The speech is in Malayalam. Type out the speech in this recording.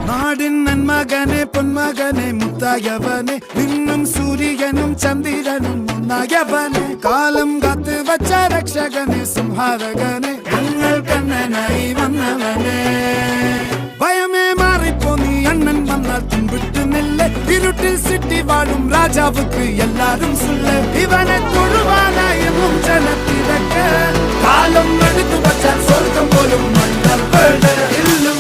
നാടിൻ നന്മകനെ പൊന്മകനെ മുത്തായവനെ നിന്നും സൂര്യനും ചന്ദ്രനും ഒന്നായവനെ കാലം കാത്ത് വച്ച രക്ഷകനെ സംഹാരകനെ ഞങ്ങൾ കണ്ണനായി വന്നവനെ ഭയമേ മാറിപ്പോ നീ അണ്ണൻ വന്നാൽ തുമ്പിട്ട് നില്ല ഇരുട്ടിൽ സിറ്റി വാഴും രാജാവുക്ക് എല്ലാരും സുല്ല ഇവനെ തൊഴുവാനായെന്നും ജനത്തിരക്ക് കാലം എടുത്തു വച്ചാൽ സ്വർഗം പോലും മണ്ണൽ ഇല്ലും